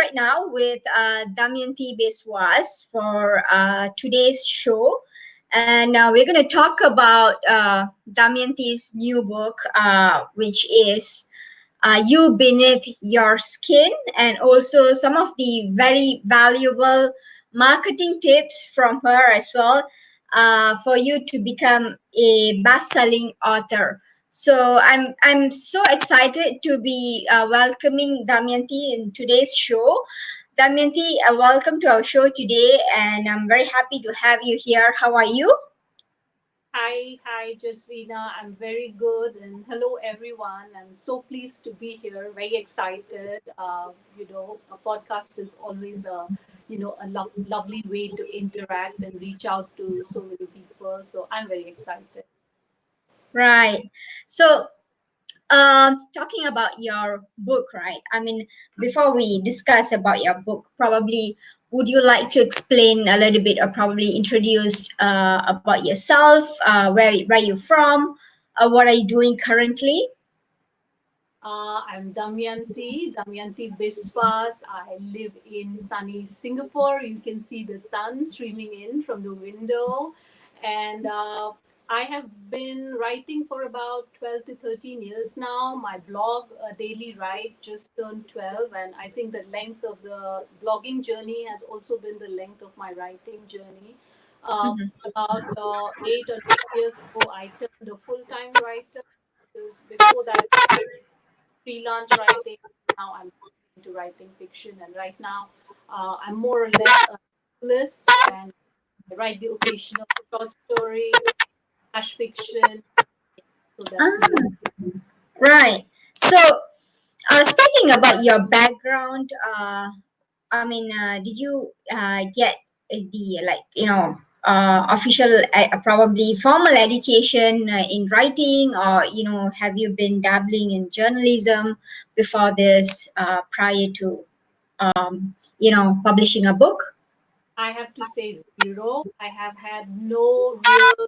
right now with Damyanti Biswas for today's show. And we're going to talk about Damyanti's new book, which is You Beneath Your Skin, and also some of the very valuable marketing tips from her as well for you to become a best-selling author. So I'm so excited to be welcoming Damyanti in today's show. Damyanti, welcome to our show today, and I'm very happy to have you here. How are you? Hi, Jasvina. I'm very good, and hello, everyone. I'm so pleased to be here. Very excited. A podcast is always a lovely way to interact and reach out to so many people. So I'm very excited. Right. So talking about your book, right? I mean, before we discuss about your book, probably would you like to explain a little bit or probably introduce about yourself, where you're from, what are you doing currently? I'm Damyanti Biswas. I live in sunny Singapore. You can see the sun streaming in from the window. And I have been writing for about 12 to 13 years now. My blog, Daily Write, just turned 12. And I think the length of the blogging journey has also been the length of my writing journey. Uh, Mhm. about 8 or 9 years ago, I turned a full time writer because before that, freelance writing. Now I'm into writing fiction, and right now I'm more or less a novelist, and I write the occasional short story, flash fiction. So that's me. Ah, right. So, speaking about your background, I mean, did you get the official, probably formal education in writing, or have you been dabbling in journalism before this, prior to publishing a book? I have to say zero. I have had no real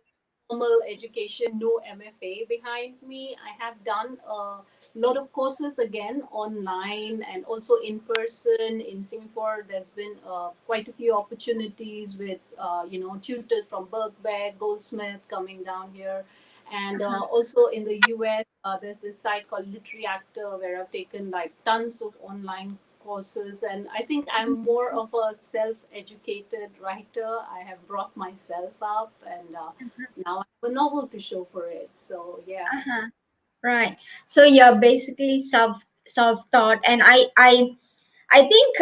formal education, no MFA behind me. I have done a lot of courses again online and also in person in Singapore. There's been quite a few opportunities with tutors from Birkbeck, Goldsmith coming down here. And also in the US, there's this site called Literary Actor where I've taken like tons of online courses, and I think I'm more of a self-educated writer. I have brought myself up, and now I have a novel to show for it. So yeah. Uh-huh. Right. So you're basically self-taught, and I think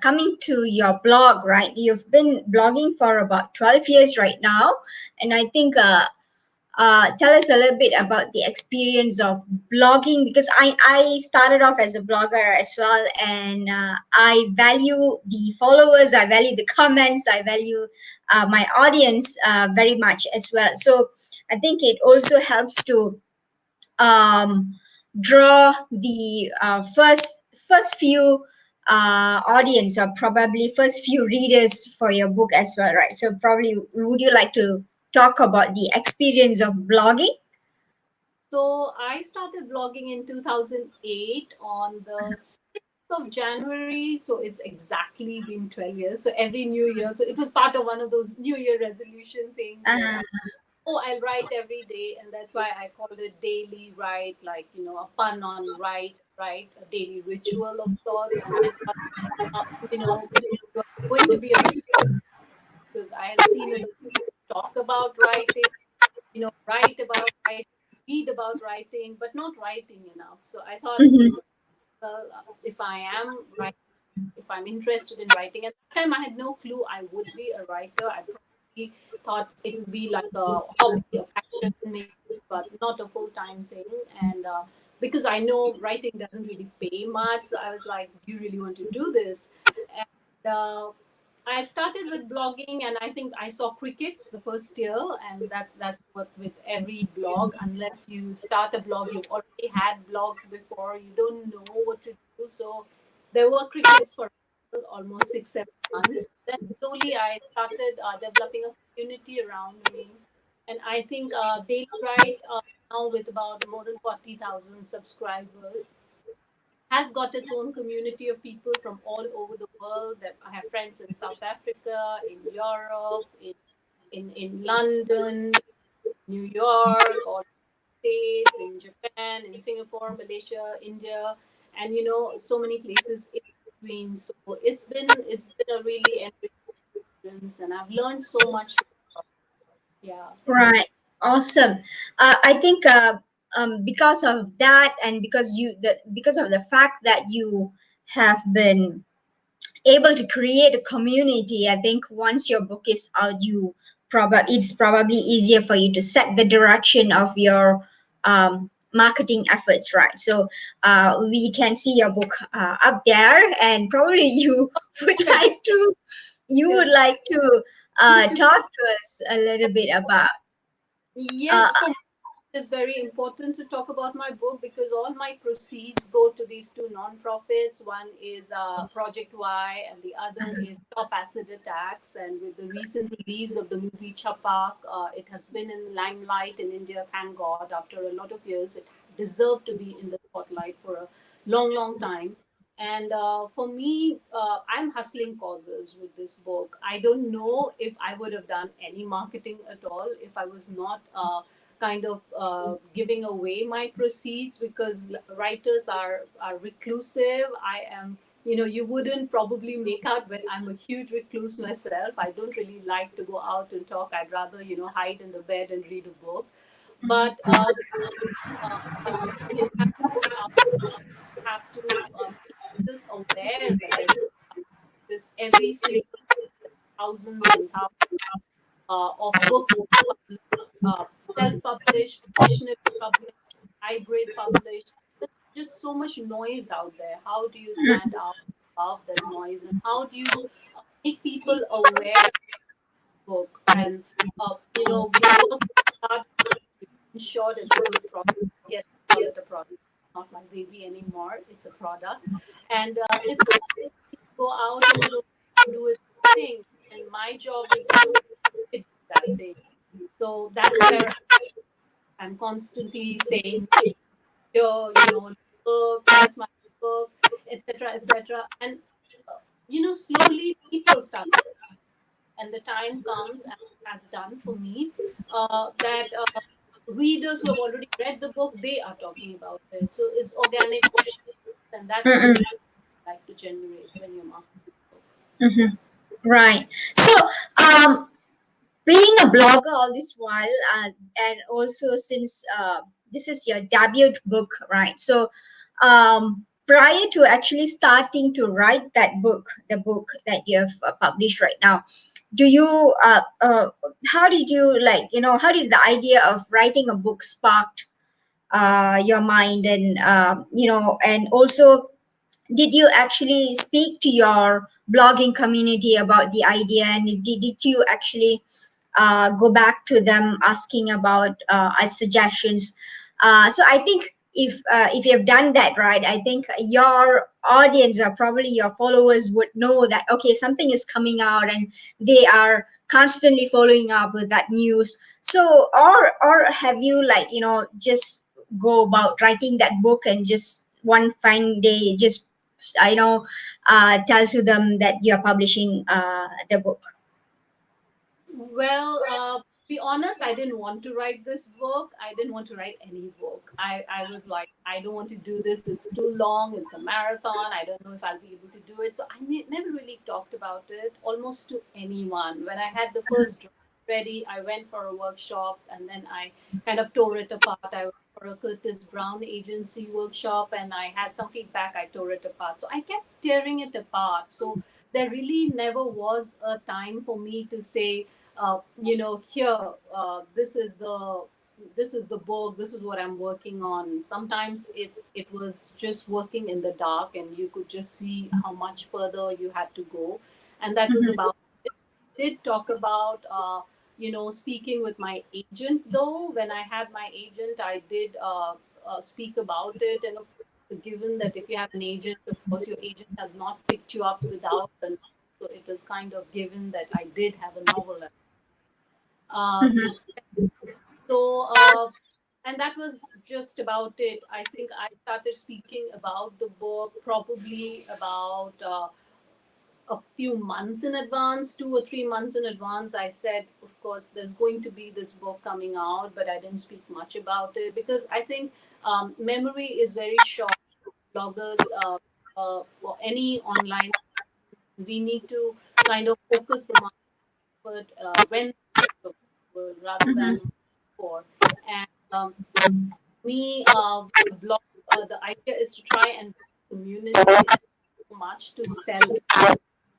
coming to your blog, right? You've been blogging for about 12 years right now, and I think tell us a little bit about the experience of blogging, because I started off as a blogger as well, and I value the followers, I value the comments, I value my audience very much as well. So I think it also helps to um, draw the first few audience, or probably first few readers for your book as well, right? So probably would you like to talk about the experience of blogging? So I started blogging in 2008 on the 6th of January. So it's exactly been 12 years. So every New Year, so it was part of one of those New Year resolution things where uh, I'll write every day, and that's why I called it daily write, like a pun on write, a daily ritual of sorts. And I thought, you're going to be a because I have seen a lot of talk about writing, write about writing, read about writing, but not writing enough. So I thought, mhm, well, if I am writing, if I'm interested in writing, at that time I had no clue I would be a writer. I probably thought it would be like a hobby, a passion, maybe, but not a full time thing. And because I know writing doesn't really pay much, so I was like, do you really want to do this? And I started with blogging, and I think I saw crickets the first year, and that's what with every blog. Unless you start a blog, you've already had blogs before. You don't know what to do, so there were crickets for almost 6 7 months. Then slowly I started developing a community around me, and I think Daily Write now with about more than 40,000 subscribers. has got its own community of people from all over the world. That I have friends in South Africa, in Europe, in London, New York, all states, in Japan, in Singapore, Malaysia, India, and so many places in between. So it's been a really enriching experience, and I've learned so much from it. Yeah. Right. Awesome. I think because of that, and because of the fact that you have been able to create a community, I think once your book is out, it's probably easier for you to set the direction of your marketing efforts, right? So we can see your book up there, and probably would like to you would Yes. like to Me too. talk to us a little bit about uh, Yes, for it's very important to talk about my book because all my proceeds go to these two non-profits. One is Project Y, and the other is Stop Acid Attacks. And with the recent release of the movie Chapak, it has been in the limelight in India, thank God. After a lot of years, it deserved to be in the spotlight for a long, long time. And for me, I'm hustling causes with this book. I don't know if I would have done any marketing at all if I was not kind of giving away my proceeds, because writers are reclusive. I am, you wouldn't probably make out, but I'm a huge recluse myself. I don't really like to go out and talk. I'd rather hide in the bed and read a book. But you know you have to get out, have to make this aware that there's this every single thousands and thousands of books published, self-published, traditionally published, hybrid published. There's just so much noise out there. How do you stand out above that noise, and how do you make people aware of the book? And your work hard to ensure it's a good product. Yes, I call it a product, not my baby anymore. It's a product, and it's go out in the world, do its thing, and my job is to do that thing. So that's where I'm constantly saying, "Yo, look, here's my book," etc., etc. And slowly people start, and the time comes, and it has done for me, that readers who have already read the book, they are talking about it. So it's organic, and that's the mm-mm, way I like to generate when you're marketing a book. mhm. Right. So being a blogger all this while, and also since this is your debut book, right? So prior to actually starting to write that book, the book that you have published right now, do you how did you, like, how did the idea of writing a book sparked your mind, and and also did you actually speak to your blogging community about the idea, and did you actually go back to them asking about suggestions? So I think if you have done that, right, I think your audience, or probably your followers, would know that okay, something is coming out, and they are constantly following up with that news. So or have you, like, just go about writing that book, and just one fine day just tell to them that you're publishing the book? Well, to be honest, I didn't want to write this book. I didn't want to write any book. I was like, I don't want to do this. It's too long. It's a marathon. I don't know if I'll be able to do it. So I never really talked about it almost to anyone. When I had the first draft ready, I went for a workshop, and then I kind of tore it apart. I went for a Curtis Brown agency workshop, and I had some feedback. I tore it apart. So I kept tearing it apart. So there really never was a time for me to say, here, this is the book, this is what I'm working on. Sometimes it was just working in the dark, and you could just see how much further you had to go, and that was Mhm. about it. Did talk about speaking with my agent, though. When I had my agent, I did speak about it. And of course, it's a given that if you have an agent, of course your agent has not picked you up without a novel. So it is kind of given that I did have a novel to Mhm. sell. So And that was just about it. I think I started speaking about the book probably about a few months in advance, 2 or 3 months in advance. I said, of course, there's going to be this book coming out, but I didn't speak much about it because I think memory is very short. Bloggers, or any online, we need to kind of focus the market when it's available rather Mm-hmm. than before. And me, with the blog, the idea is to try and build community. It's not so much to sell a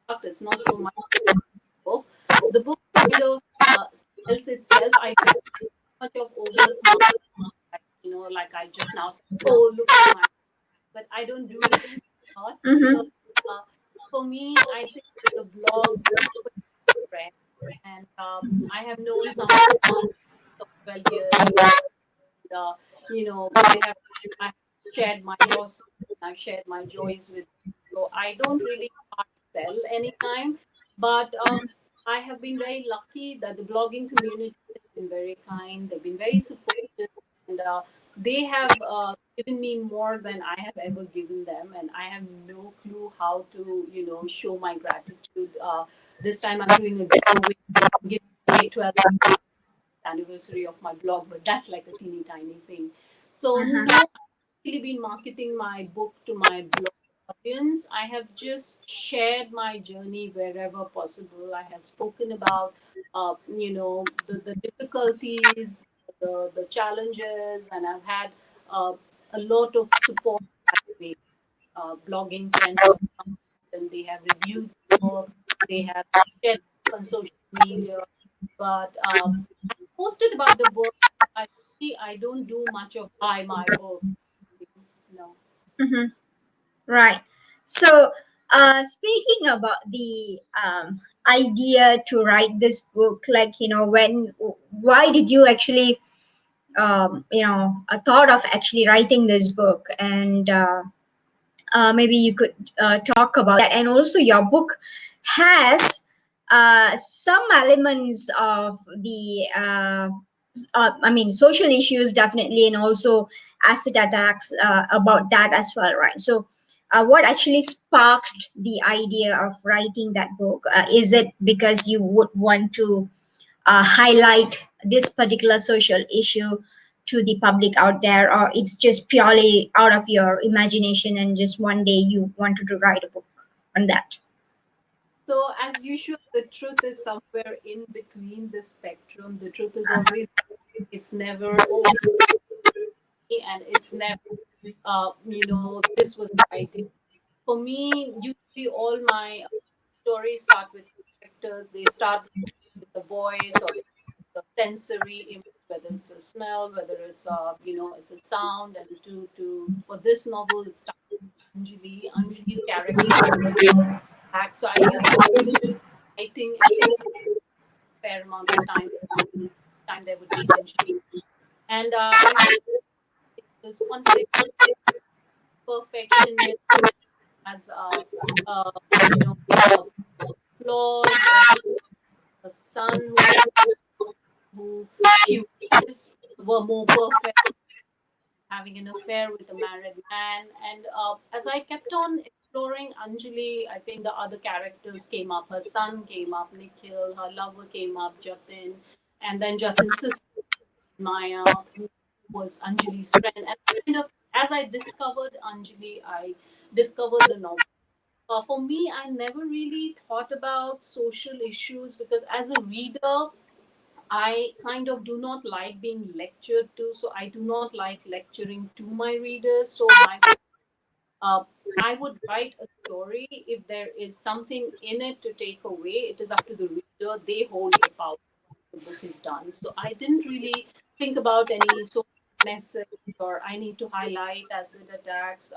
product. It's not so much book. The book kind of sells itself. I don't do much of overt marketing, like, like I just now said, oh, look at my, but I don't do that a lot. Mm-hmm. Uh, for me, I think with the blog, people are friends, and I have known some of 12 years, uh, they have, I have shared my losses, I've shared my joys with them. So I don't really hard sell anytime, but I have been very lucky that the blogging community has been very kind. They've been very supportive, and they have given me more than I have ever given them, and I have no clue how to, show my gratitude. This time I'm doing a giveaway, giving away 12 anniversary of my blog, but that's like a teeny tiny thing. So no, I've really been marketing my book to my blog audience. I have just shared my journey wherever possible. I have spoken about, the difficulties, the challenges, and I've had uh, a lot of support that way. Blogging friends who have come and they have reviewed the book, they have shared on social media, but I posted about the book. I don't do much of buy my book. No. Mm-hmm. Right. So, speaking about the idea to write this book, like, why did you actually, thought of actually writing this book? And maybe you could talk about that. And also, your book has some elements of the I mean, social issues definitely, and also acid attacks about that as well, right? So what actually sparked the idea of writing that book? Is it because you would want to highlight this particular social issue to the public out there, or it's just purely out of your imagination and just one day you wanted to write a book on that? So as usual, the truth is somewhere in between the spectrum. The truth is always, it's never, oh, this is me, and it's never, this was the idea. For me, usually all my stories start with characters. They start with the voice or the sensory image, whether it's a smell, whether it's it's a sound. And to for this novel, it starts with Anjali. Anjali's character back. So I used to writing exercise a fair amount of time there would be tension. And I realized this conflict, perfectionism as uh, you know uh, flaws, or a son who she wishes were more perfect, having an affair with a married man. And as I kept on exploring Anjali, I think the other characters came up. Her son came up, Nikhil. Her lover came up, Jatin. And then Jatin's sister, Maya, who was Anjali's friend. And kind of, as I discovered Anjali, I discovered the novel. For me, I never really thought about social issues because as a reader, I kind of do not like being lectured to, so I do not like lecturing to my readers. So uh, I would write a story if there is something in it to take away. It is up to the reader; they hold the power once the book is done. So I didn't really think about any social message or I need to highlight acid attacks.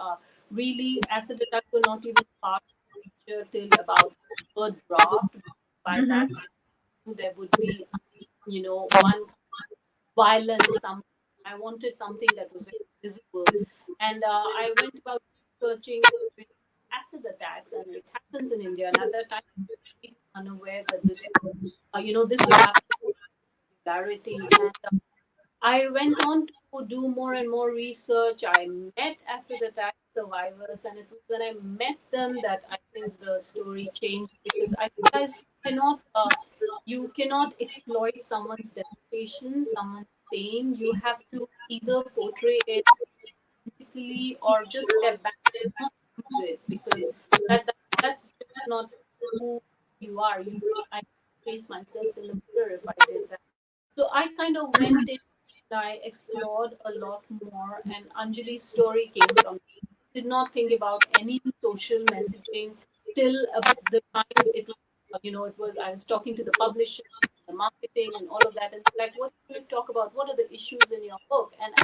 Really, acid attacks were not even part of the picture till about the third draft. By that Mm-hmm. time, there would be one violence. Some I wanted something that was very visible, and I went about searching acid attacks, and it happens in India. And at that time, I was unaware that this would happen with regularity. And I went on to do more and more research. I met acid attack survivors, and it was when I met them that I think the story changed, because I realized you cannot exploit someone's devastation, someone's pain. You have to either portray it authentically or just step back and not use it, because that's just not who you are. I face myself in the mirror if I did that. So I kind of went in, I explored a lot more, and Anjali's story came from. Did not think about any social messaging till the time it was, it was, I was talking to the publisher, the marketing, and all of that, and like, what do you talk about? What are the issues in your book? And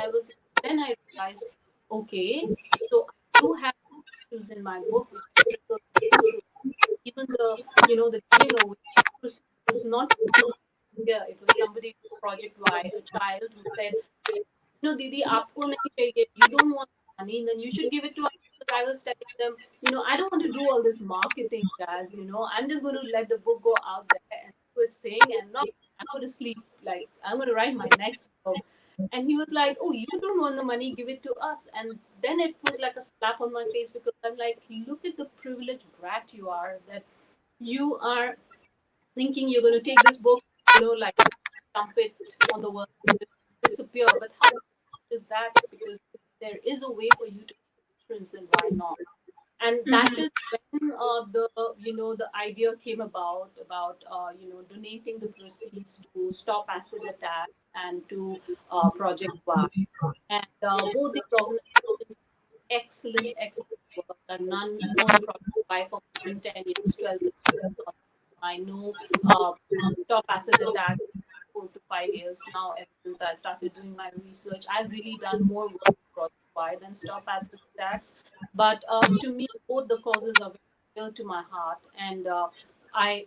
then I realized, okay, so I do have issues in my book which trickle down through. Even the giving away proceeds was not from here. It was somebody project by a child who said, Didi, आपको नहीं चाहिए. You don't want money, then you should give it to us. Because I was telling them, I don't want to do all this marketing, guys. I'm just going to let the book go out there and do its thing, and not, I'm going to sleep. Like, I'm going to write my next book. And he was like, oh, you don't want the money, give it to us. And then it was like a slap on my face, because I'm like, look at the privileged brat you are, that you are thinking you're going to take this book, like dump it on the world and just disappear. But how is that? Because if there is a way for you to make a difference, then why not? And that Mhm. is when the idea came about donating the proceeds to stop acid attacks and to Project Y. And both these organizations, excellent work. I've known Project Y for more than 10 years, 12 years. I know Stop Acid Attack 4 to 5 years now, ever since I started doing my research. I've really done more work with Project Y than Stop Acid Attacks. But to me, both the causes are very dear to my heart. And I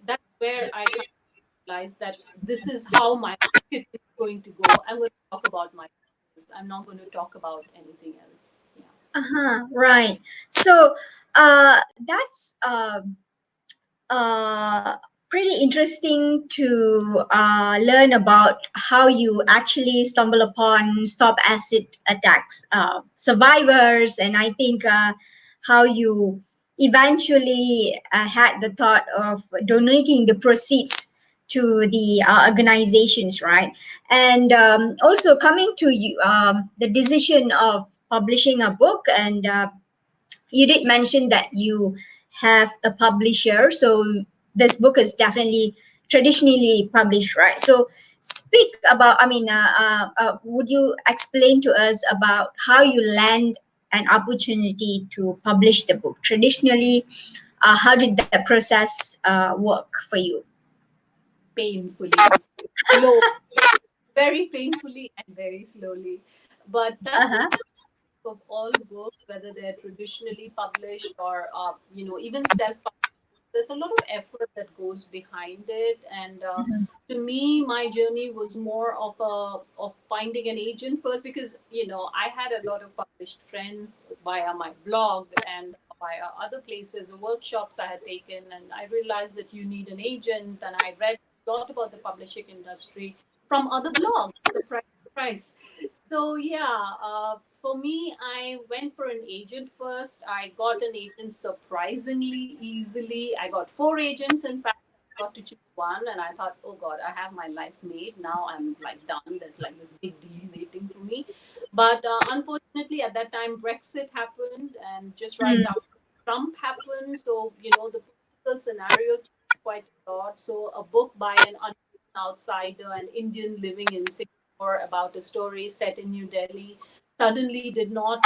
that's where I kind of realized that this is how my market is going to go. I'm going to talk about my business. I'm not going to talk about anything else. Yeah. Uh-huh, right. So that's uh, pretty interesting to learn about how you actually stumble upon stop acid attacks survivors, and I think how you eventually had the thought of donating the proceeds to the organizations, right? And also coming to you, the decision of publishing a book, and you did mention that you have a publisher, so this book is definitely traditionally published, right? So speak about, I mean, would you explain to us about how you land an opportunity to publish the book traditionally? How did that process work for you? Painfully slow, very painfully and very slowly. But that's the Uh-huh. of all books, whether they're traditionally published or even self-published. There's a lot of effort that goes behind it, and to me, my journey was more of finding an agent first, because I had a lot of published friends via my blog and via other places, the workshops I had taken, and I realized that you need an agent, and I read a lot about the publishing industry from other blogs. Surprise, surprise. So yeah, for me, I went for an agent first. I got an agent surprisingly easily. I got four agents, in fact. I got to choose one, and I thought, oh God, I have my life made. Now I'm like done. There's like this big deal waiting for me. But unfortunately, at that time, Brexit happened, and just right Mm, after Trump happened. So, the political scenario changed quite a lot. So, a book by an outsider, an Indian living in Singapore, about a story set in New Delhi, suddenly did not,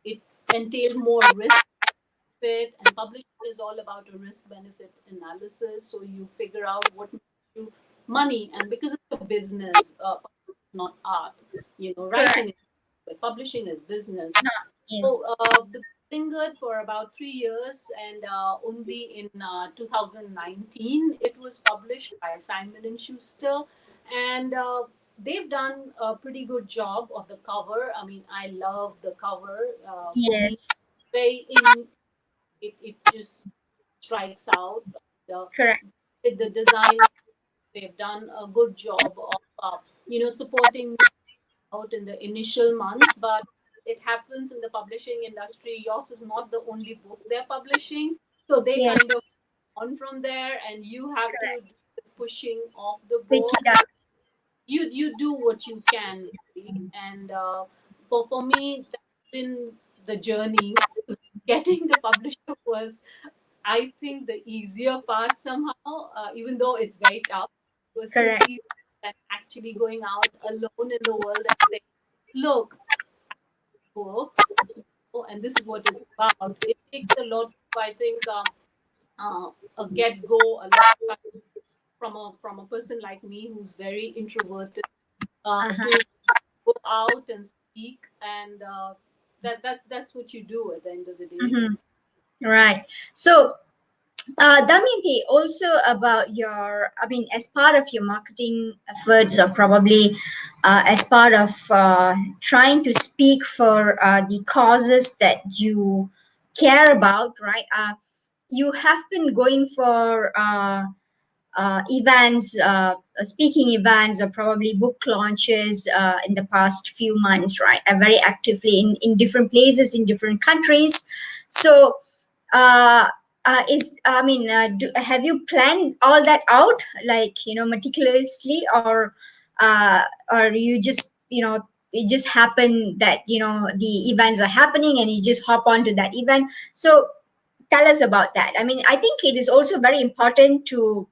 it entailed more risk benefit, and publishing is all about a risk benefit analysis. So you figure out what makes you money, and because it's a business, it's not art. Writing correct. is, but publishing is business. No, So yes. the book lingered for about 3 years, and only in 2019 it was published by Simon and Schuster, and they've done a pretty good job of the cover. I mean, I love the cover. For me, Yes, very in it just strikes out. The, correct. with the design, they've done a good job of supporting. out in the initial months, but it happens in the publishing industry. Yours is not the only book they're publishing, so they kind of Yes. on from there, and you have to do the pushing of the Pick book. it up. You do what you can, really. And for me, that's been the journey. Getting the publisher was, I think, the easier part somehow, even though it's very tough. It was still Correct. easier than actually going out alone in the world and saying, look, book, and this is what it's about. It takes a lot, I think, a get go, a lot of time from a person like me who's very introverted, Uh-huh. to go out and speak, and that's what you do at the end of the day. Mm-hmm. Right. So, Damyanti, also about your, I mean, as part of your marketing efforts, or probably as part of trying to speak for the causes that you care about, right? You have been going for events, speaking events, or probably book launches in the past few months, right? Very actively in different places, in different countries. So, uh, have you planned all that out, like, meticulously, or you just, it just happened that, the events are happening and you just hop onto that event? So tell us about that. I mean, I think it is also very important to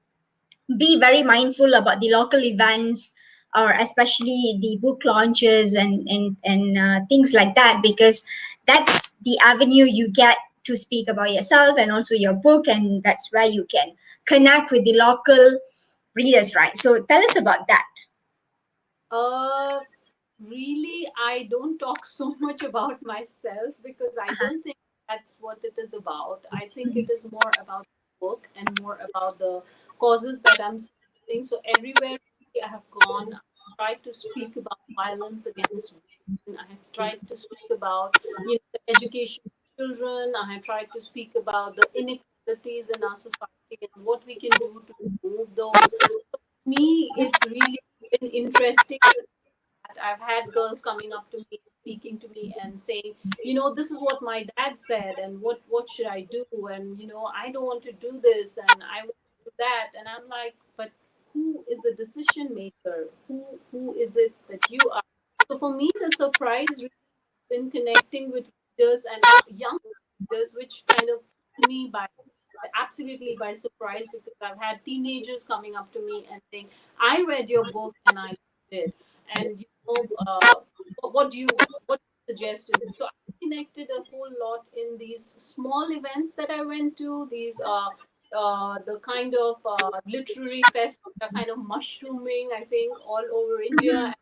be very mindful about the local events, or especially the book launches and things like that, because that's the avenue you get to speak about yourself and also your book, and that's where you can connect with the local readers, right? So tell us about that. Uh, Really, I don't talk so much about myself because I Uh-huh. don't think that's what it is about. I think it is more about the book and more about the causes that I'm supporting. So everywhere I have gone, I tried to speak about violence against women. I have tried to speak about, the education of children. I have tried to speak about the inequalities in our society and what we can do to remove those. Me, it's really been interesting. I've had girls coming up to me, speaking to me, and saying, this is what my dad said, and what should I do? And I don't want to do this, and I want to do that. And I'm like, but who is the decision maker? Who is it that you are? So for me, the surprise really has been connecting with readers and young readers, which kind of took me by absolutely by surprise, because I've had teenagers coming up to me and saying, I read your book and I loved it. And what do you suggest in this? So I connected a whole lot in these small events that I went to, these the kind of literary fest that are kind of mushrooming, I think, all over India,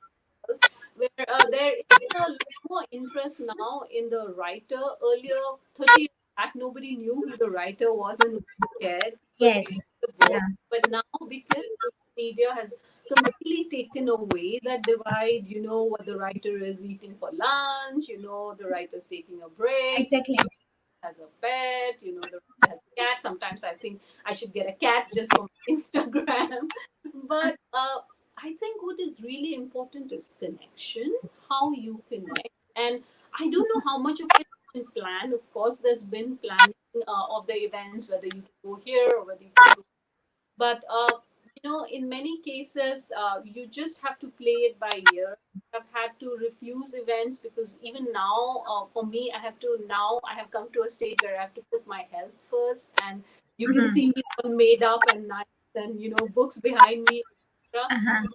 where there is a lot more interest now in the writer. Earlier, 30 years back, nobody knew who the writer was and nobody cared. People just Yes. read the Yeah. book. But now, because social media has completely taken away that divide, what the writer is eating for lunch, the writer's taking a break, Exactly. has a pet, the writer has a cat. Sometimes I think I should get a cat just for my Instagram. But I think what is really important is connection, how you connect. And I don't know how much of it has been planned. Of course, there's been planning of the events, whether you can go here or whether you can go. But in many cases, you just have to play it by ear. I've had to refuse events because even now, for me, I have come to a stage where I have to put my health first, and you can Mm-hmm. see me all made up and nice, and books behind me, etc. Uh-huh.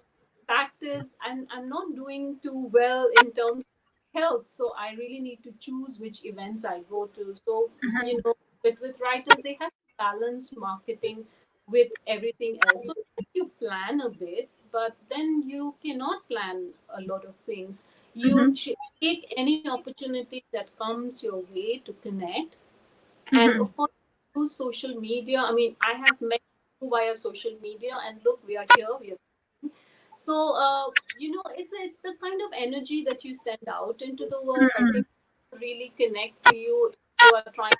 Fact is, I'm not doing too well in terms of health, so I really need to choose which events I go to. So with writers, they have to balance marketing with everything else. So yes, you plan a bit, but then you cannot plan a lot of things. You Mm-hmm. take any opportunity that comes your way to connect, and Mm-hmm. of course, use social media. I mean, I have met you via social media, and look, we are here. We are so, it's the kind of energy that you send out into the world. I Mm-hmm. think really connect to you if you are trying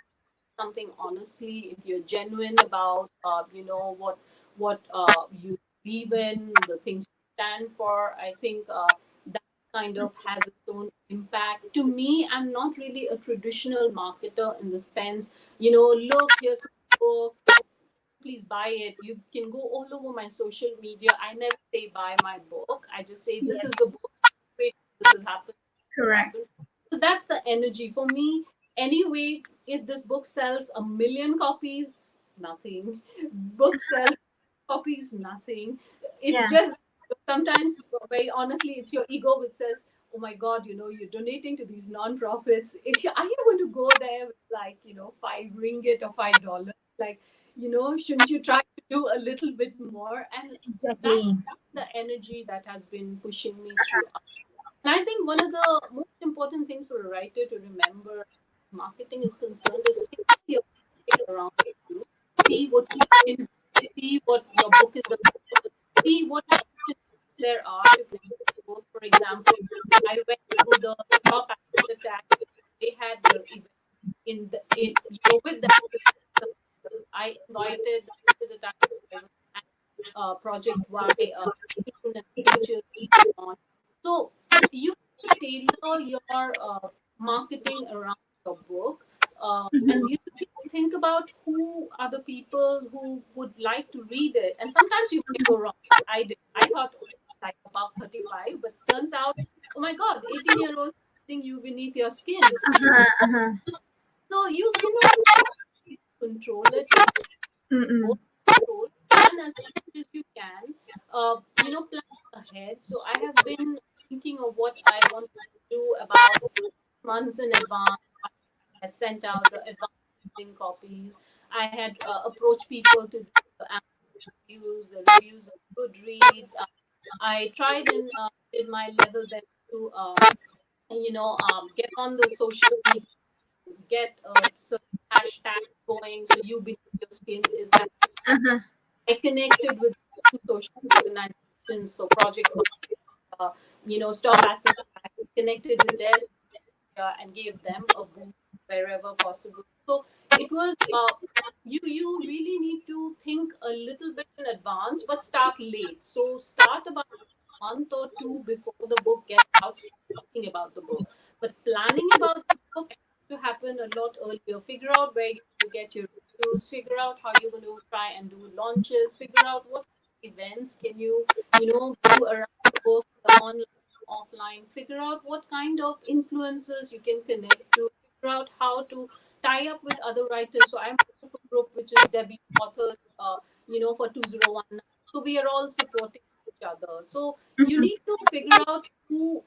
something honestly, if you're genuine about, what you believe in, the things you stand for. I think that's kind of has its own impact. To me, I'm not really a traditional marketer in the sense, look, here's my book, please buy it. You can go all over my social media. I never say buy my book. I just say this is the book. Yes. Wait, this has happened. Correct. Happened. So that's the energy for me. Anyway, if this book sells 1 million copies, nothing. Book sells copies, nothing. It's Yeah. just sometimes, very honestly, it's your ego which says, "Oh my God, you're donating to these non-profits. Are you going to go there with like, 5 ringgit or $5? Like, shouldn't you try to do a little bit more?" And that's Exactly. the energy that has been pushing me through. And I think one of the most important things for a writer to remember as marketing is concerned is think of your marketing around you. See what you can do, see what your book is about, see what options there are to connect the book. For example, I went to the top actor tag. They had their event with the actor. I invited the actor tag and Project Y children and teachers on. So you have to tailor your marketing around your book, and you think about who are the people who would like to read it. And sometimes you may go wrong. I did. I thought like above 35, but turns out, oh my God, 18-year-old thing you beneath your skin. Uh-huh, uh-huh. So you cannot control it. You Mm-mm. control, plan as much as you can, plan ahead. So I have been thinking of what I want to do about months in advance. I had sent out the advance listing copies. I had approached people to do the reviews of Goodreads. I tried and did my level best to get on the social media, get certain hashtags going, so you beneath your skin is that Uh-huh. I connected with two social organizations, so Project Stop Acid Attack, connected with their and gave them a boost wherever possible. So it was you really need to think a little bit in advance, but start late. So start about a month or two before the book gets out, start thinking about the book. But planning about the book has to happen a lot earlier. Figure out where you're going to get your reviews, figure out how you're going to try and do launches, figure out what events can do around the book, the online, offline, figure out what kind of influencers you can connect to, figure out how to tie up with other writers. So I'm part of a group which is Debbie Authors, for 2019. So we are all supporting each other. So you Mhm. need to figure out who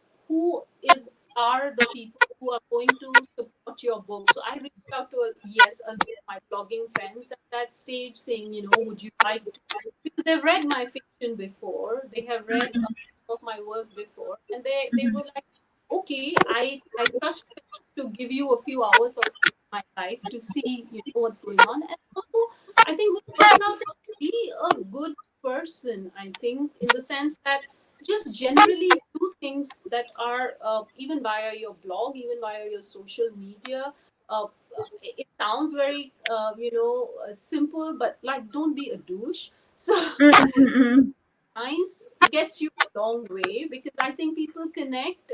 is are the people who are going to support your book. So I reached out to a lot of my blogging friends at that stage, saying, would you like to? Because they've read my fiction before, they have read of my work before, and they were like, okay, I trust you to give you a few hours of my life to see what's going on. And also I think what works out is be a good person, I think, in the sense that just generally do things that are even via your blog, even via your social media. It sounds very simple, but like, don't be a douche. So Mm-mm. nice gets you a long way, because I think people connect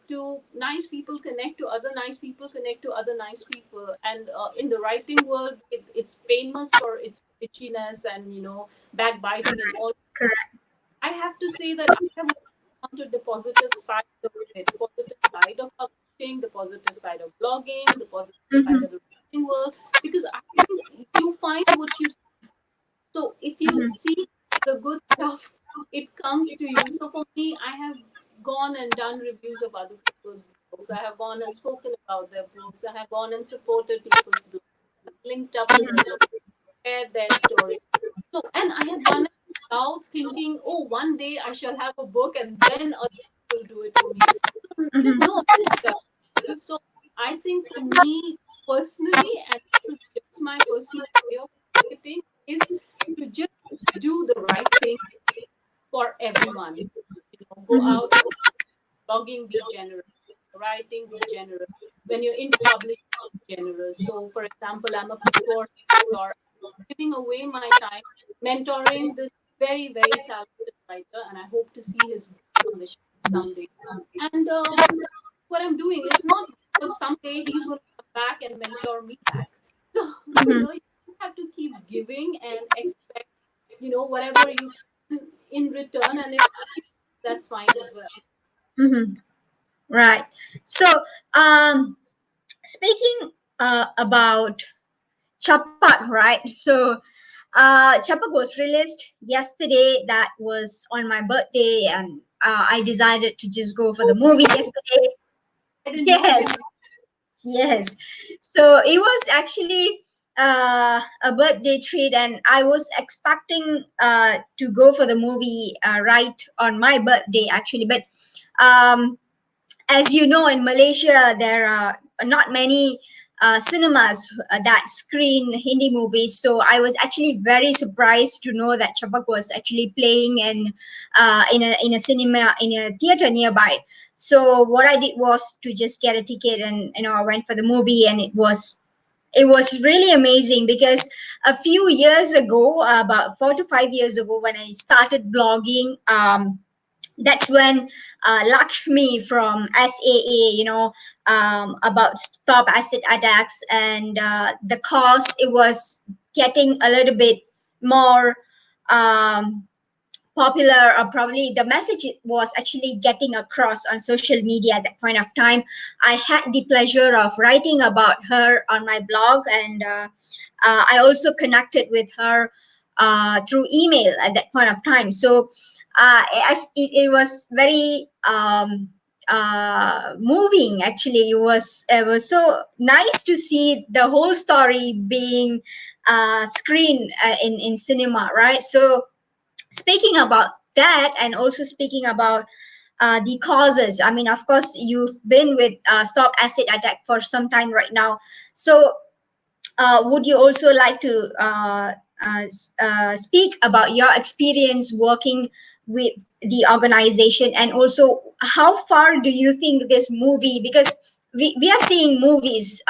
to nice people, connect to other nice people, connect to other nice people. And in the writing world, it's famous for its bitchiness and backbiting and all. Correct. I have to say that I have encountered the positive side of it, positive side of publishing, the positive side of blogging, the positive side Mm-hmm. of the writing world, because I think you find what you. So if you Mm-hmm. see the good stuff, it comes to you. So for me, I have gone and done reviews of other people's books. I have gone and spoken about their books. I have gone and supported people's books, linked up with the book, shared their story. So, and I have done it without thinking, oh, one day I shall have a book and then other people will do it for me. So there's Mm-hmm. no agenda. So I think for me personally, and this is just my personal way of marketing, is to just do the right thing for everyone. Go Mm-hmm. out, blogging, be generous. Writing, be generous. When you're into publishing, be generous. So, for example, I'm a mentor, or giving away my time, mentoring this very, very talented writer, and I hope to see his book on the shelf someday. And what I'm doing, it's not because someday he's going to come back and mentor me back. So, Mm-hmm. you have to keep giving and expect, whatever you can in return. And if that's fine as well. Mm-hmm. Right. So, um, speaking about Chapak, right? So, Chapak was released yesterday. That was on my birthday, and I decided to just go for the movie yesterday. I didn't know you Yes, yes. So it was actually a birthday treat, and I was expecting to go for the movie right on my birthday, actually. But um, as you know, in Malaysia, there are not many cinemas that screen Hindi movies. So I was actually very surprised to know that Chapak was actually playing in a cinema in a theater nearby. So what I did was to just get a ticket, and I went for the movie, and it was really amazing because a few years ago, about 4 to 5 years ago, when I started blogging. That's when Lakshmi from SAA, about stop acid attacks, and the cause, it was getting a little bit more um, popular, or probably the message was actually getting across on social media at that point of time. I had the pleasure of writing about her on my blog, and I also connected with her through email at that point of time. So it was very moving, actually. It was so nice to see the whole story being screened in cinema, right? So speaking about that, and also speaking about the causes, I mean, of course, you've been with stop acid attack for some time right now. So would you also like to speak about your experience working with the organization, and also how far do you think this movie, because we are seeing movies,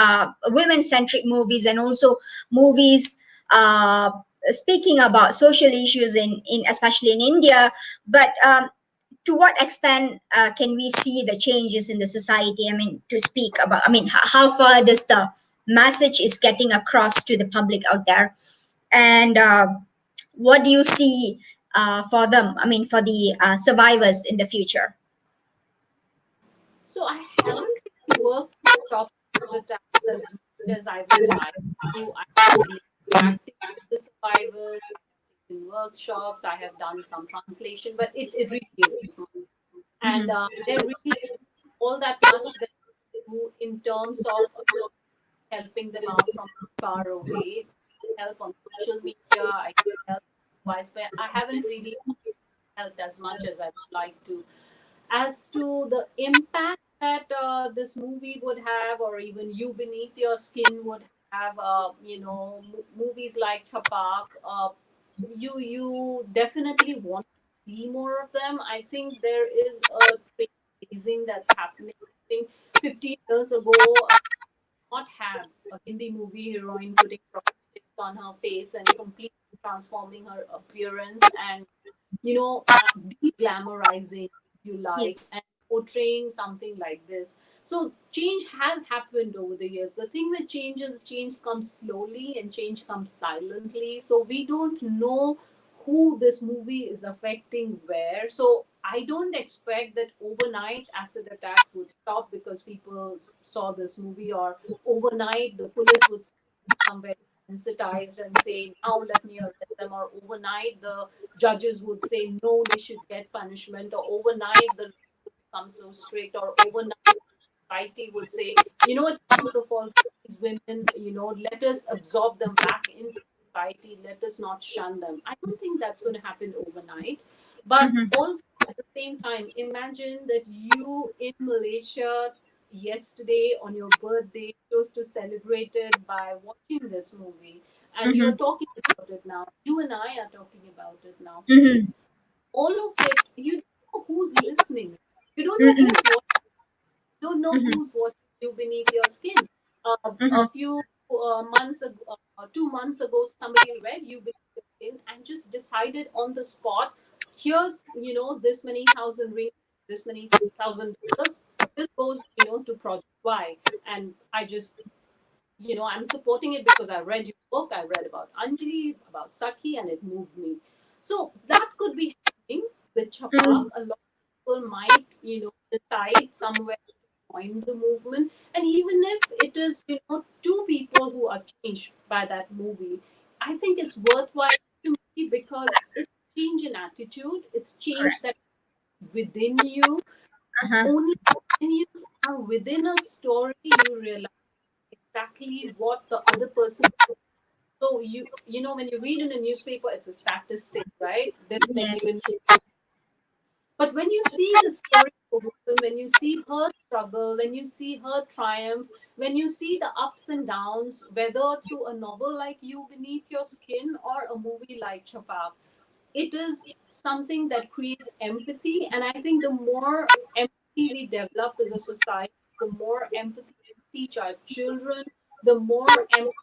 women centric movies, and also movies uh, speaking about social issues in especially in India, but to what extent can we see the changes in the society? I mean, to speak about, I mean, how far does the message is getting across to the public out there, and what do you see for them? I mean, for the survivors in the future. So I haven't really worked top the tax as much as I would like to. I have been interacting with the survivors, I have taken workshops, I have done some translation, but it really isn't much. And Mm-hmm. there really isn't all that much that I do in terms of helping them out from far away. Help on social media, I help otherwise, but I haven't really helped as much as I would like to. As to the impact that this movie would have, or even You Beneath Your Skin would have, movies like Chapak, you definitely want to see more of them. I think there is a trailblazing that's happening. I think 50 years ago, not have a Hindi movie heroine putting prosthetics on her face and completely transforming her appearance, and de-glamorizing, if you like, Yes. and portraying something like this. So change has happened over the years. The thing with change is change comes slowly and change comes silently. So we don't know who this movie is affecting where. So I don't expect that overnight acid attacks would stop because people saw this movie, or overnight the police would become very sensitized and say, now let me arrest them, or overnight the judges would say, no, they should get punishment, or overnight the law would become so strict, or overnight society would say, enough of all these women, let us absorb them back into society, let us not shun them. I don't think that's going to happen overnight. But Mm-hmm. also at the same time, imagine that you in Malaysia yesterday on your birthday chose to celebrate it by watching this movie, and Mm-hmm. you're talking about it now. You and I are talking about it now. Mm-hmm. All of it, you don't know who's listening. You don't know Mm-hmm. who's watching. You don't know Mm-hmm. who's watching you beneath your skin. A Mm-hmm. few months ago, 2 months ago, somebody read you beneath your skin and just decided on the spot. Here's this many thousand rings. this many $1,000. This goes, to Project Y, and I just, I'm supporting it because I read your book. I read about Anjali, about Saki, and it moved me. So that could be happening with Chapak. Mm, A lot of people might, decide somewhere to join the movement. And even if it is, two people who are changed by that movie, I think it's worthwhile to me because it's change in attitude. It's change correct. that within you. Uh-huh. Only when you are within a story, you realize exactly what the other person. So when you read in a newspaper, it's a statistic, right? This many women. Yes. But when you see the story of a woman, when you see her struggle, when you see her triumph, when you see the ups and downs, whether through a novel like You Beneath Your Skin or a movie like Chapak, it is something that creates empathy. And I think the more empathy we develop as a society, the more empathy we teach our children, the more empathy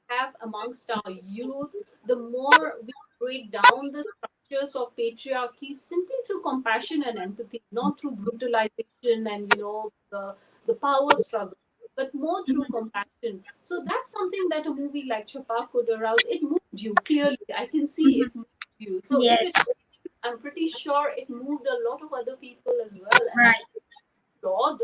have amongst our youth, the more we break down the structures of patriarchy simply through compassion and empathy, not through brutalization and the power struggle, but more through compassion. So that's something that a movie like Chapa could arouse. It moved you clearly. I can see it moved you. So if it, Yes. I'm pretty sure it moved a lot of other people as well. And I Right. applaud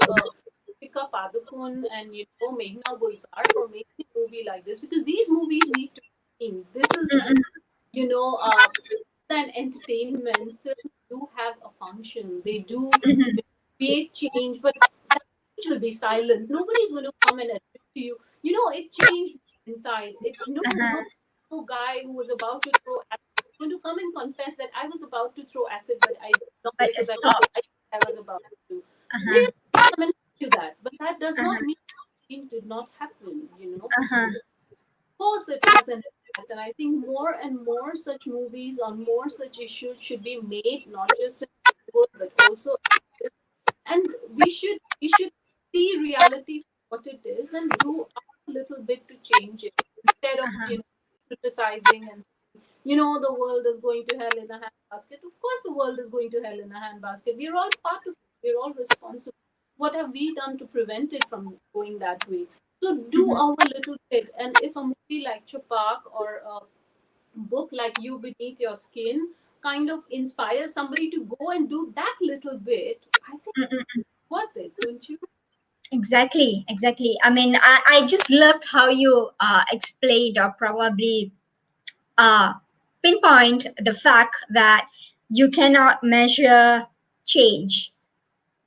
Deepika Padukone and Meghna Gulzar for making a movie like this because these movies need to be seen. This is Mm-mm. you know uh, than entertainment. Films do have a function. They do Mhm. create change, but that change will be silent. Nobody's going to come and admit to you. It changed inside. It Uh-huh. no guy who was about to throw acid is going to come and confess that I was about to throw acid, but I did not But because stop. I was about to. They Uh-huh. come and tell you that, but that does not Uh-huh. mean change did not happen. Uh-huh. So of course it has an impact, and I think more and more such movies on more such issues should be made, not just in Bollywood but also, and we should see reality for what it is and do a little bit to change it instead of Uh-huh. criticizing and the world is going to hell in a handbasket. Of course, the world is going to hell in a handbasket. We're all part of it. We're all responsible. What have we done to prevent it from going that way? So do Mhm. our little bit. And if a movie like Chapak or a book like You Beneath Your Skin kind of inspires somebody to go and do that little bit, I think Mm-mm. it's worth it, don't you? Exactly, exactly. I mean, I just loved how you explained or probably uh, pinpoint the fact that you cannot measure change,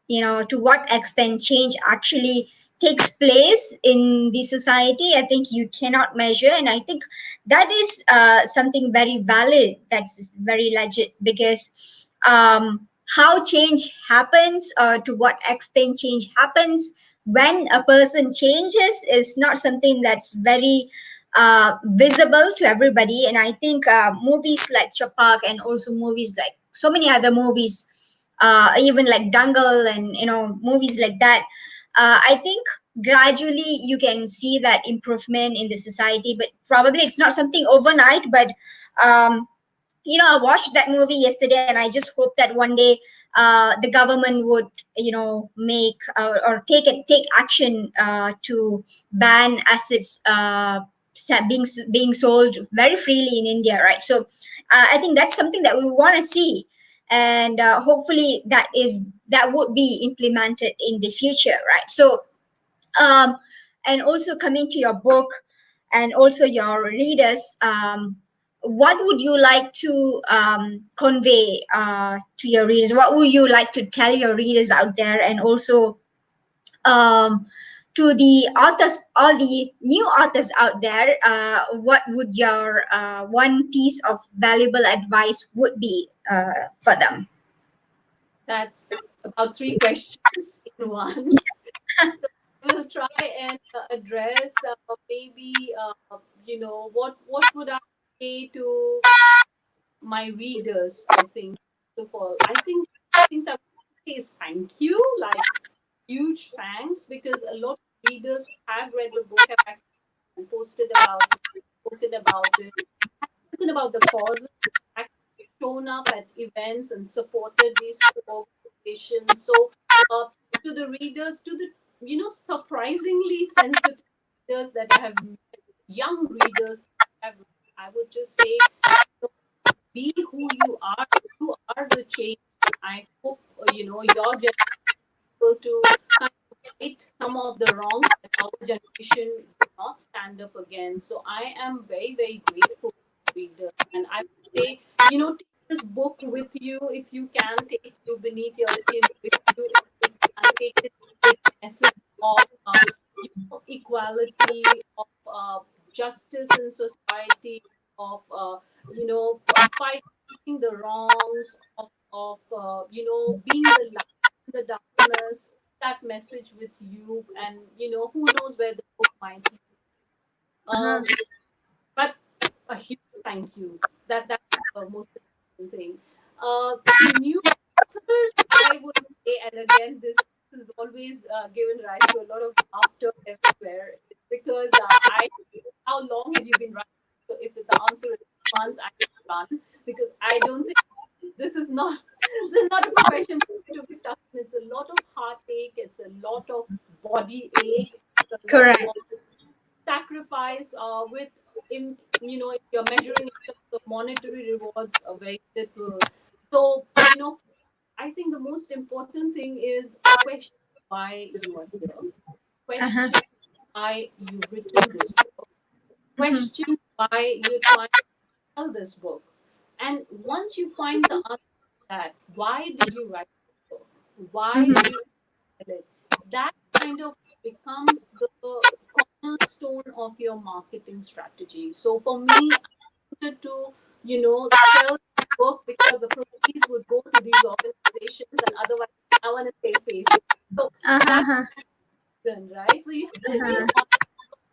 to what extent change actually takes place in the society. I think you cannot measure, and I think that is something very valid, that's very legit, because how change happens, or to what extent change happens when a person changes, is not something that's very visible to everybody. And I think movies like Chapak, and also movies like so many other movies, even like Dangle, and movies like that. I think gradually you can see that improvement in the society, but probably it's not something overnight. But um, I watched that movie yesterday, and I just hope that one day the government would make take action to ban acids being sold very freely in India, right? So I think that's something that we want to see, and hopefully that would be implemented in the future, right? So um, and also coming to your book and also your readers, what would you like to convey to your readers? What would you like to tell your readers out there, and also um, to the authors, all the new authors out there? What would your one piece of valuable advice would be for them? That's about three questions in one. I will try and address maybe what would I say to my readers. I think first of all, I think things I would say is thank you, like huge thanks, because a lot of readers who have read the book have actually posted about it, spoken about it, have spoken about the causes, actually shown up at events and supported these folks. recommendations. So, uh, to the readers, to the surprisingly sensitive readers that I have met, young readers, have, I would just say, be who you are. You are the change. I hope your generation to kind of right some of the wrongs that our generation did not stand up against. So I am very, very grateful to readers. And I would say, take this book with you if you can, take you beneath your skin with you if you can, take this message of equality, of justice in society, of fighting the wrongs, of being the light in the darkness. That message with you, and who knows where the book might lead. Uh-huh. But a huge thank you. That's the most important thing. To new authors, I would say, and again, this is always given rise to a lot of laughter everywhere. It's because I how long have you been writing? So if the answer is months, I run, because I don't think this is not this is not a profession to be stuck in. It's a lot of heartache. It's a lot of body ache. It's a lot Correct. of sacrifice. With in if you're measuring in terms of monetary rewards, very little. So I think the most important thing is question why you are here. Uh-huh. Question why you've written this book. Mhm. Question why you're trying to tell this book. And once you find the answer to that, why did you write this book? Why Mhm. do you tell it? That kind of becomes the cornerstone of your marketing strategy. So for me, I wanted to, sell the book because the proceeds would go to these organizations, and otherwise I want to save face. So that's Uh-huh. done, right? So you have to be very Uh-huh. honest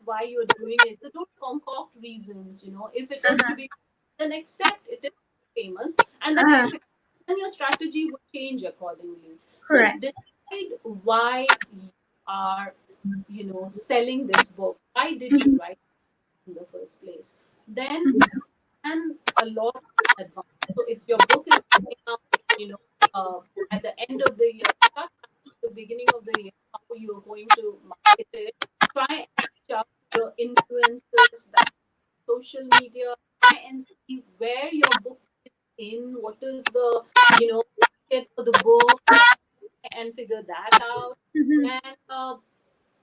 why you're doing it. So don't concoct reasons. If it is to Uh-huh. be, then accept it is famous, and Uh-huh. then your strategy would change accordingly. So Correct. decide why you are, selling this book. Why did you Mhm. write it in the first place? Then and a lot in advance. So if your book is coming out, you know, at the end of the year, start planning at the beginning of the year how you're going to market it. Try and reach out to your influencers, that social media. Try and see where your book fits in. What is the, market for the book? And figure that out. Mhm. And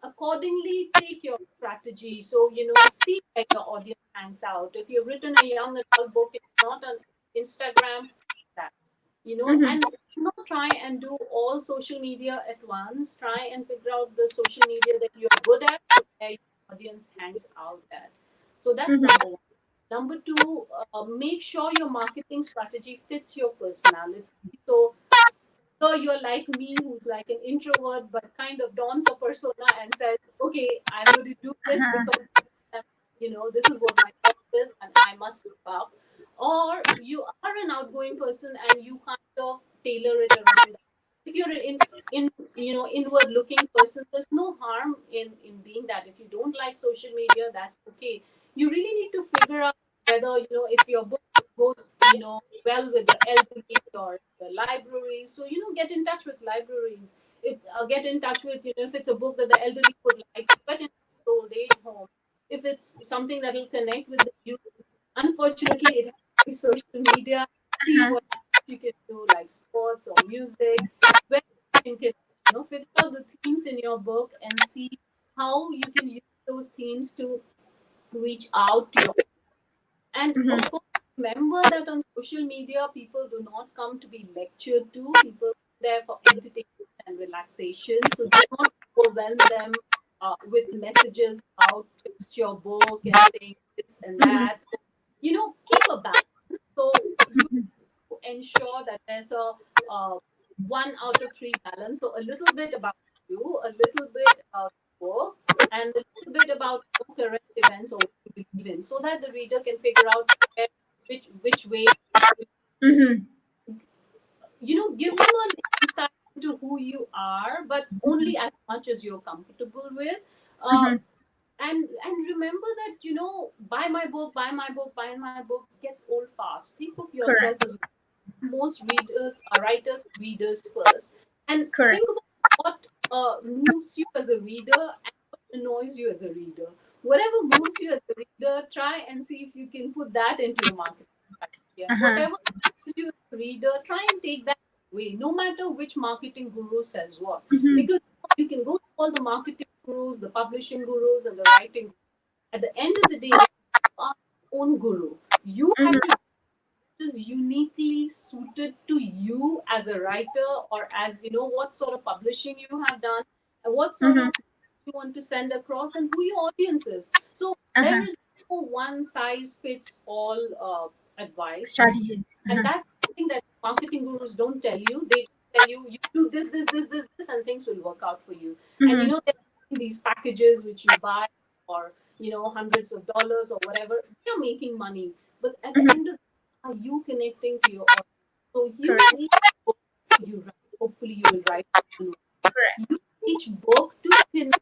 accordingly take your strategy. So see where your audience hangs out. If you've written a young adult book, it's not on Instagram, that Mhm. and not try and do all social media at once. Try and figure out the social media that you're good at, where your audience hangs out at. So that's Mhm. number one. Number two, make sure your marketing strategy fits your personality. So you're like me, who's like an introvert, but kind of dons a persona and says, okay, I'm going to do this Uh-huh. because, this is what my job is and I must step up. Or you are an outgoing person and you kind of tailor it around that. If you're an inward looking person, there's no harm in being that. If you don't like social media, that's okay. You really need to figure out whether, if your book goes, well with the elderly or the library. So, get in touch with libraries. If Get in touch with, if it's a book that the elderly would like, get in touch with old age home. If it's something that will connect with the youth, unfortunately, it has to be social media. See Uh-huh. what you can do, like sports or music, where you can, figure out the themes in your book and see how you can use those themes to reach out to your. And Mhm. of course, remember that on social media, people do not come to be lectured to. People are there for entertainment and relaxation. So do not overwhelm them with messages about text your book and saying this and Mhm. that. So, keep a balance. So you ensure that there's a uh, 1 out of 3 balance. So a little bit about you, a little bit about work, and a little bit about current events or what you believe in, so that the reader can figure out which way. Mhm. Give them an insight into who you are, but only as much as you're comfortable with. Uh, Mhm. and remember that buy my book, buy my book, buy my book gets old fast. Think of yourself Correct. as most readers, writers, readers first, and Correct. think about what moves you as a reader and what annoys you as a reader. Whatever moves you as a reader, try and see if you can put that into your marketing strategy. And Uh-huh. whatever moves you as a reader, try and take that away, no matter which marketing guru says what. Mm-hmm. Because you can go to all the marketing gurus, the publishing gurus, and the writing gurus. At the end of the day, you are your own guru. You have Mm-hmm. to is uniquely suited to you as a writer, or as what sort of publishing you have done and what sort Mm-hmm. of you want to send across and who your audience is. So there Uh-huh. is no one size fits all advice, Strategy. and Uh-huh. that's something that marketing gurus don't tell you. They just tell you do this, and things will work out for you. And Mm-hmm. they're these packages which you buy for hundreds of dollars or whatever. They're making money, but at the Mm-hmm. end of the day, are you connecting to your audience? So use Correct. each book you write. Hopefully you will write one. Correct. Use each book to connect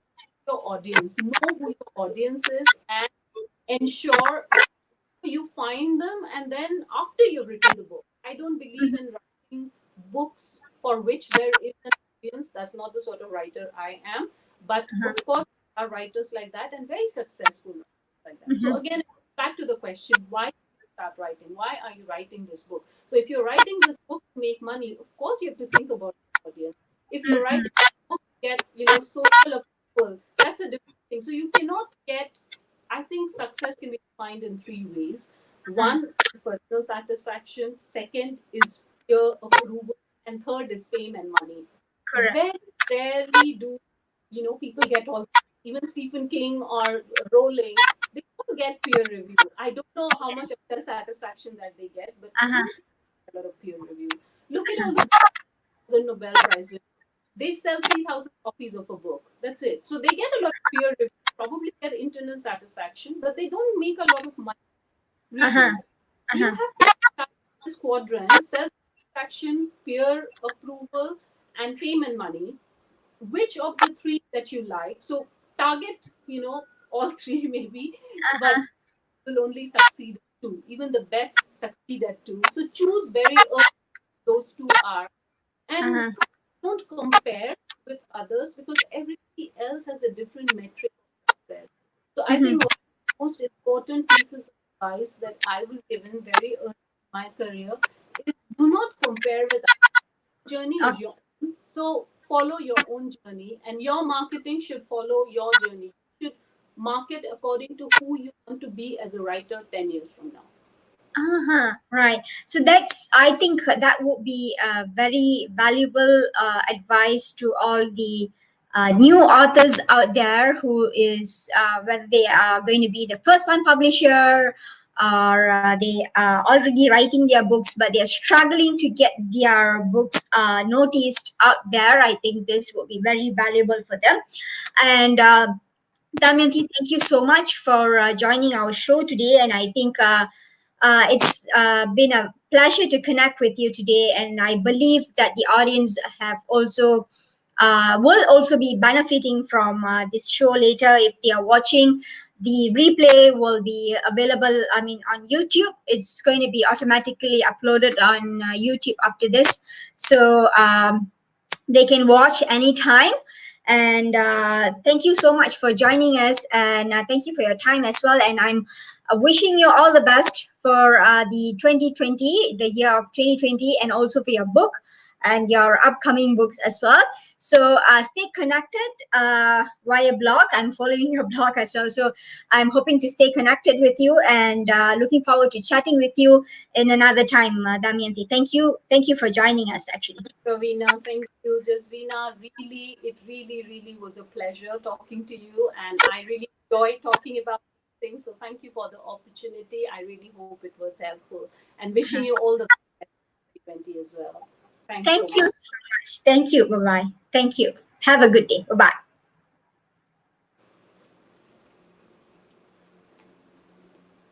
your audience, know who your audience is, and ensure you find them. And then after you've written the book, I don't believe Mm-hmm. in writing books for which there is an audience. That's not the sort of writer I am. But Uh-huh. of course there are writers like that, and very successful writers like that. So Mm-hmm. again, back to the question, why did you start writing? Why are you writing this book? So if you're writing this book to make money, of course you have to think about the audience. If you're Mm-hmm. writing a book to get social approval, that's a different thing. So you cannot get, I think success can be defined in three ways. Uh-huh. One is personal satisfaction, second is peer approval, and third is fame and money. Correct. Very rarely do people get all, even Stephen King or Rowling, they don't get peer review. I don't know how much of Yes. their satisfaction that they get, but I Uh-huh. don't think a lot of peer review. Look at all Uh-huh. the Nobel Prize winners. They sell 3,000 copies of a book. That's it. So they get a lot of peer review, probably get internal satisfaction, but they don't make a lot of money, Uh-huh. really. You Uh-huh. have to start this quadrant: self satisfaction, peer approval, and fame and money. Which of the three that you like? So target, all three maybe, but Uh-huh. will only succeed at two. Even the best succeed at two. So choose very early those two are, and Uh-huh. don't compare with others, because everybody else has a different metric of success. So I Mm-hmm. think one of the most important pieces of advice that I was given very early in my career is, do not compare with others. Journey is Okay. your own. So follow your own journey, and your marketing should follow your journey. You should market according to who you want to be as a writer 10 years from now. Uh-huh. Right. So that's, I think that would be a very valuable advice to all the new authors out there who is whether they are going to be the first time publisher or they are already writing their books but they are struggling to get their books noticed out there. I think this will be very valuable for them. And Damyanti, thank you so much for joining our show today. And I think it's been a pleasure to connect with you today. And I believe that the audience have also will also be benefiting from this show later if they are watching. The replay will be available, I mean, on YouTube. It's going to be automatically uploaded on YouTube after this. So they can watch anytime. And thank you so much for joining us. And thank you for your time as well. And I'm wishing you all the best for the 2020, the year of 2020, and also for your book and your upcoming books as well. So stay connected via blog. I'm following your blog as well. So I'm hoping to stay connected with you and looking forward to chatting with you in another time, Damyanti. Thank you. Thank you for joining us, actually. Ravina, thank you. Jasvina, really, it really, really was a pleasure talking to you, and I really enjoy talking about these things. So thank you for the opportunity. I really hope it was helpful, and wishing you all the best for 2020 as well. Thanks so Thank you much. so much. Thank you. Bye bye. Thank you. Have a good day. Bye bye.